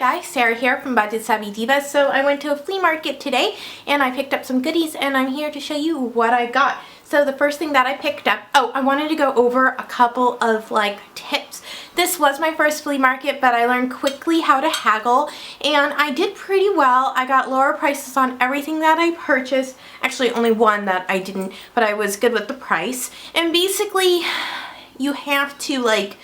guys, Sarah here from BudgetSavvyDiva. So I went to a flea market today and I picked up some goodies and I'm here to show you what I got. So the first thing that I picked up, I wanted to go over a couple of tips. This was my first flea market, but I learned quickly how to haggle and I did pretty well. I got lower prices on everything that I purchased. Actually only one that I didn't, but I was good with the price. And basically you have to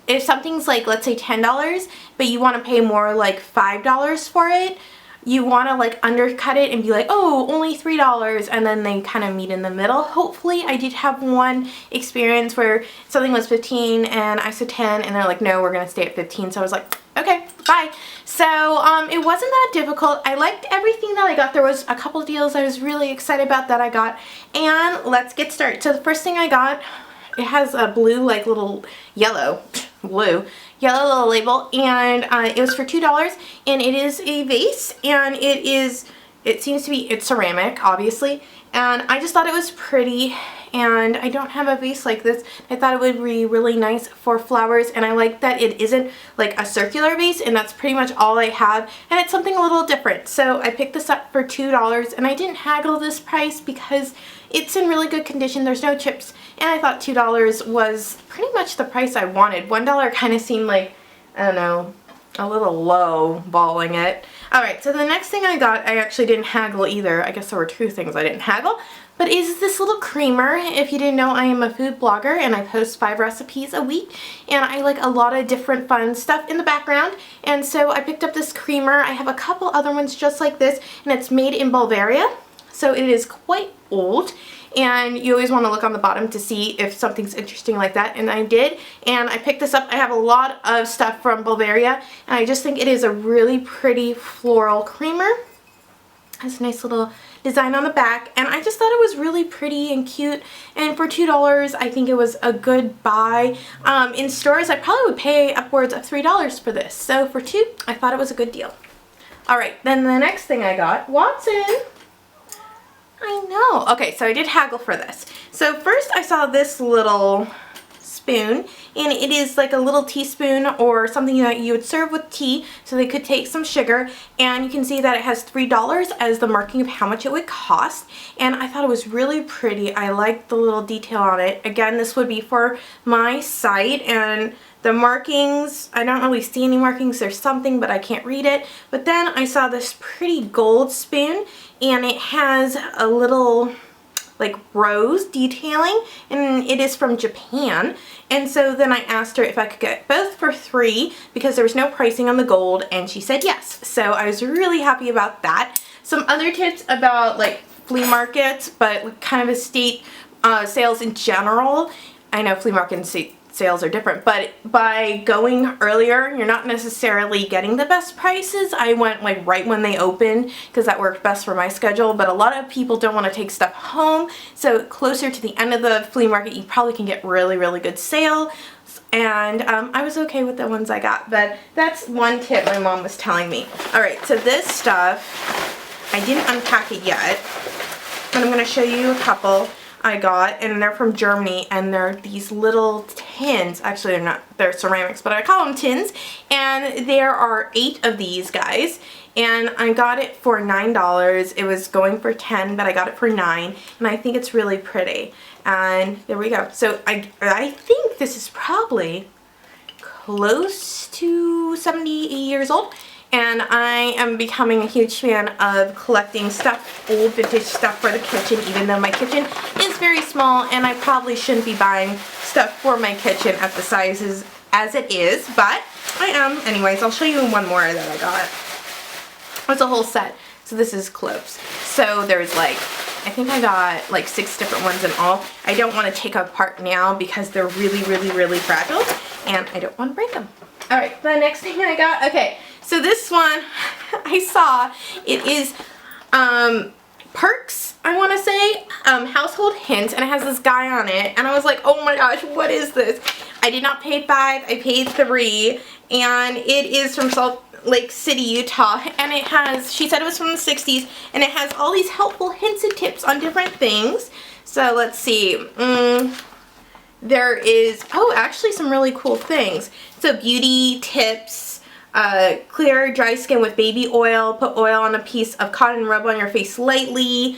if something's let's say $10 but you want to pay more like $5 for it, you want to undercut it and be like, oh, only $3, and then they kind of meet in the middle. Hopefully. I did have one experience where something was 15 and I said 10 and they're like, no, we're gonna stay at 15. So I was like, okay, bye. So it wasn't that difficult. I liked everything that I got. There was a couple deals I was really excited about that I got, and let's get started. So the first thing I got, it has a blue little yellow little label, and it was for $2, and it is a vase, and it's ceramic, obviously, and I just thought it was pretty, and I don't have a vase like this. I thought it would be really nice for flowers, and I like that it isn't a circular vase, and that's pretty much all I have, and it's something a little different. So I picked this up for $2, and I didn't haggle this price because it's in really good condition. There's no chips, and I thought $2 was pretty much the price I wanted. $1 kind of seemed like, I don't know, a little low balling it. Alright, so the next thing I got, I actually didn't haggle either. I guess there were two things I didn't haggle, but is this little creamer. If you didn't know, I am a food blogger and I post 5 recipes a week, and I like a lot of different fun stuff in the background, and so I picked up this creamer. I have a couple other ones just like this, and it's made in Bulgaria, so it is quite old, and you always want to look on the bottom to see if something's interesting like that, and I did, and I picked this up. I have a lot of stuff from Bulgaria, and I just think it is a really pretty floral creamer. It has a nice little design on the back, and I just thought it was really pretty and cute, and for $2 I think it was a good buy. In stores I probably would pay upwards of $3 for this, so for $2 I thought it was a good deal. Alright, then the next thing I got, Watson. I know. Okay, so I did haggle for this. So first I saw this little spoon, and it is like a little teaspoon or something that you would serve with tea, so they could take some sugar, and you can see that it has $3 as the marking of how much it would cost, and I thought it was really pretty. I liked the little detail on it. Again, this would be for my site, and the markings, I don't really see any markings. There's something, but I can't read it. But then I saw this pretty gold spoon, and it has a little rose detailing, and it is from Japan. And so then I asked her if I could get both for $3 because there was no pricing on the gold, and she said yes. So I was really happy about that. Some other tips about flea markets, but kind of estate sales in general. I know flea market and estate sales are different, but by going earlier you're not necessarily getting the best prices. I went right when they open because that worked best for my schedule, but a lot of people don't want to take stuff home, so closer to the end of the flea market you probably can get really good sale, and I was okay with the ones I got. But that's one tip my mom was telling me. Alright, so this stuff, I didn't unpack it yet, but I'm going to show you a couple I got, and they're from Germany, and they're these little tins. Actually, they're not, they're ceramics, but I call them tins, and there are 8 of these guys, and I got it for $9. It was going for 10, but I got it for 9, and I think it's really pretty. And there we go. So I think this is probably close to 70, 80 years old. And I am becoming a huge fan of collecting stuff, old vintage stuff for the kitchen, even though my kitchen is very small and I probably shouldn't be buying stuff for my kitchen at the sizes as it is, but I am. Anyways, I'll show you one more that I got. It's a whole set. So this is cloves. So there's I think I got 6 different ones in all. I don't want to take apart now because they're really fragile and I don't want to break them. Alright, the next thing I got, okay, so this one I saw, it is Perks, I want to say, household hints, and it has this guy on it, and I was like, oh my gosh, what is this? I did not pay $5, I paid $3, and it is from Salt Lake City, Utah, and it has, she said it was from the 60s, and it has all these helpful hints and tips on different things. So let's see, there is, oh, actually some really cool things. So beauty tips, Clear dry skin with baby oil. Put oil on a piece of cotton, rub on your face lightly.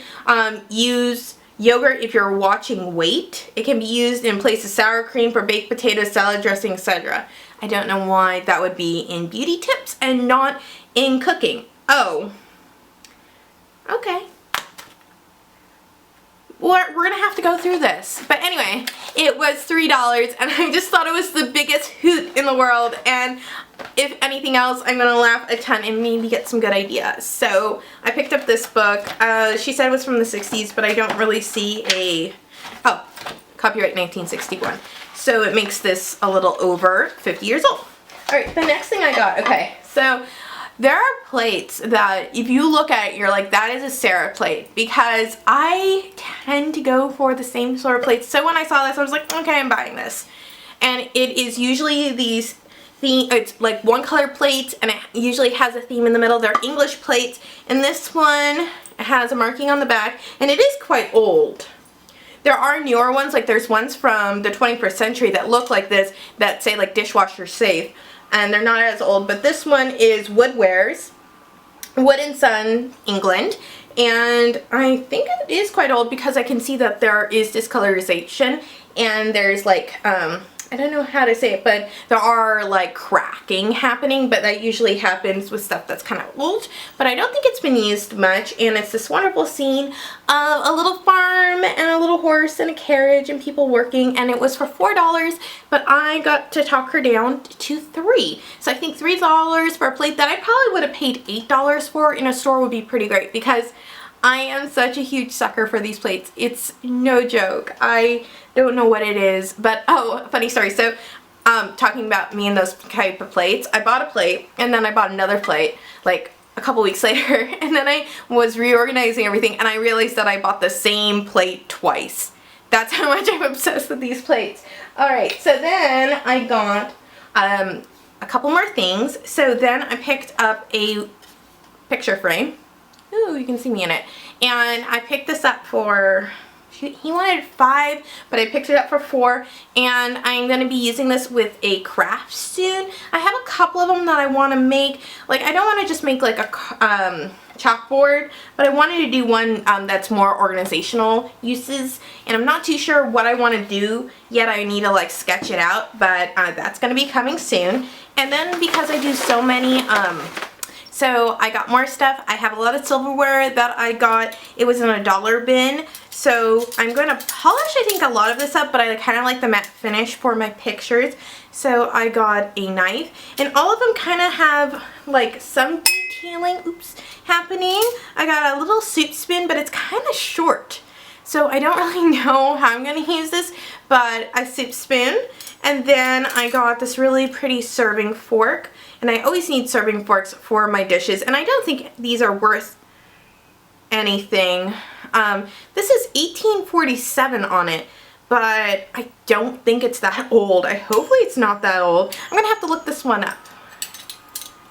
Use yogurt if you're watching weight. It can be used in place of sour cream for baked potatoes, salad dressing, etc. I don't know why that would be in beauty tips and not in cooking. Oh, okay. We're gonna have to go through this. But anyway, it was $3 and I just thought it was the biggest hoot in the world, and if anything else, I'm gonna laugh a ton and maybe get some good ideas. So I picked up this book. She said it was from the 60s, but I don't really see a, oh, copyright 1961. So it makes this a little over 50 years old. Alright, the next thing I got, okay, so there are plates that if you look at it, you're like, that is a Sarah plate, because I tend to go for the same sort of plates. So when I saw this, I was like, okay, I'm buying this. And it is usually these it's like one color plates, and it usually has a theme in the middle. They're English plates, and this one has a marking on the back, and it is quite old. There are newer ones, like there's ones from the 21st century that look like this that say like dishwasher safe, and they're not as old, but this one is Woodwares, Wood and Son, England, and I think it is quite old because I can see that there is discolorization, and there's like, I don't know how to say it, but there are like cracking happening, but that usually happens with stuff that's kind of old, but I don't think it's been used much. And it's this wonderful scene of a little farm and a little horse and a carriage and people working, and it was for $4, but I got to talk her down to $3. So I think $3 for a plate that I probably would have paid $8 for in a store would be pretty great, because I am such a huge sucker for these plates. It's no joke. I don't know what it is, but oh, funny story. So, talking about me and those type of plates, I bought a plate and then I bought another plate like a couple weeks later, and then I was reorganizing everything and I realized that I bought the same plate twice. That's how much I'm obsessed with these plates. Alright, so then I got a couple more things. So then I picked up a picture frame. Ooh, you can see me in it. And I picked this up for, he wanted $5, but I picked it up for $4, and I'm going to be using this with a craft soon. I have a couple of them that I want to make. Like, I don't want to just make like a chalkboard, but I wanted to do one that's more organizational uses, and I'm not too sure what I want to do yet. I need to like sketch it out, but that's going to be coming soon. And then because I do so many so I got more stuff. I have a lot of silverware that I got. It was in a dollar bin. So I'm going to polish, I think, a lot of this up, but I kind of like the matte finish for my pictures. So I got a knife, and all of them kind of have like some detailing, oops, happening. I got a little soup spoon, but it's kind of short. So I don't really know how I'm going to use this, but a soup spoon. And then I got this really pretty serving fork. And I always need serving forks for my dishes, and I don't think these are worth anything. This is 1847 on it, but I don't think it's that old. Hopefully it's not that old. I'm gonna have to look this one up.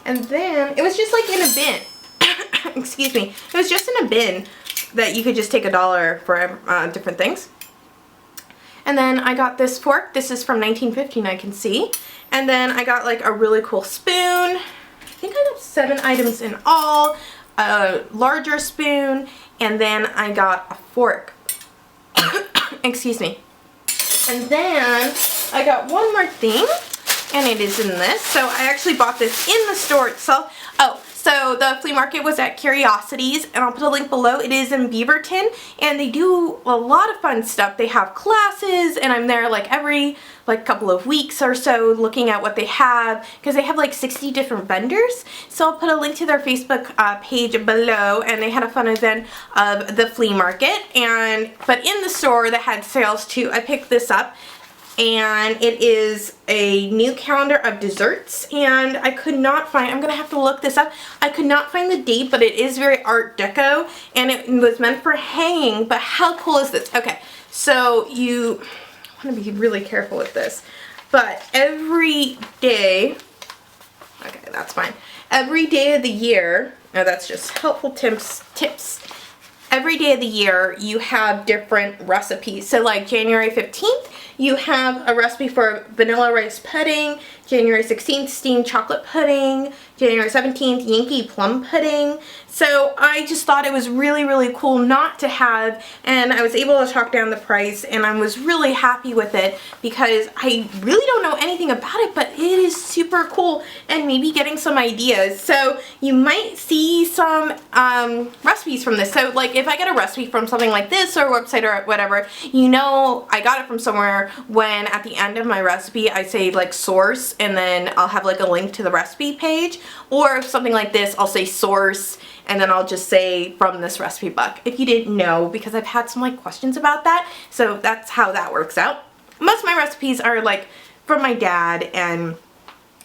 And then it was just like in a bin. Excuse me. It was just in a bin that you could just take $1 for different things. And then I got this fork. This is from 1915, I can see. And then I got like a really cool spoon. I think I got 7 items in all. A larger spoon. And then I got a fork. Excuse me. And then I got one more thing. And it is in this. So I actually bought this in the store itself. Oh, so the flea market was at Curiosities, and I'll put a link below. It is in Beaverton, and they do a lot of fun stuff. They have classes, and I'm there like every couple of weeks or so looking at what they have, because they have like 60 different vendors. So I'll put a link to their Facebook page below, and they had a fun event of the flea market. But in the store that had sales too, I picked this up. And it is a new calendar of desserts, and I could not find, I'm gonna have to look this up, I could not find the date, but it is very art deco, and it was meant for hanging. But how cool is this? Okay, so I want to be really careful with this, but every day, okay, that's fine, every day of the year, now that's just helpful tips. Every day of the year you have different recipes. So like January 15th, you have a recipe for vanilla rice pudding. January 16th, steamed chocolate pudding, January 17th, Yankee plum pudding. So I just thought it was really, really cool not to have, and I was able to talk down the price, and I was really happy with it because I really don't know anything about it, but it is super cool, and maybe getting some ideas. So you might see some recipes from this. So like if I get a recipe from something like this or website or whatever, you know I got it from somewhere when at the end of my recipe I say like source, and then I'll have like a link to the recipe page, or something like this I'll say source and then I'll just say from this recipe book, if you didn't know, because I've had some like questions about that. So that's how that works out. Most of my recipes are like from my dad, and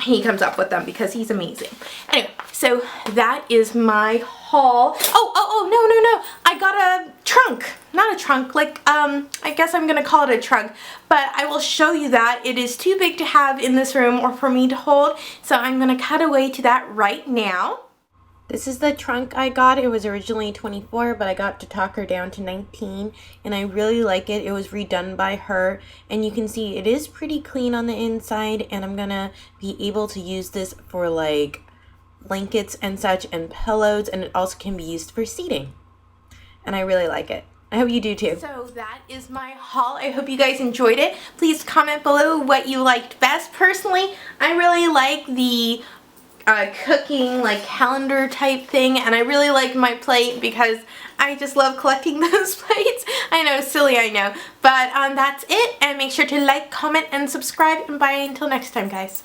he comes up with them because he's amazing. Anyway, so that is my haul. No. I got a trunk. Not a trunk, like, I guess I'm gonna call it a trunk, but I will show you that. It is too big to have in this room or for me to hold, so I'm gonna cut away to that right now. This is the trunk I got. It was originally 24, but I got to talk her down to 19, and I really like it. It was redone by her, and you can see it is pretty clean on the inside, and I'm gonna be able to use this for like blankets and such and pillows, and it also can be used for seating, and I really like it. I hope you do too. So that is my haul. I hope you guys enjoyed it. Please comment below what you liked best. Personally, I really like the cooking like calendar type thing, and I really like my plate because I just love collecting those plates. I know, silly, I know, but that's it, and make sure to like, comment, and subscribe, and bye until next time, guys.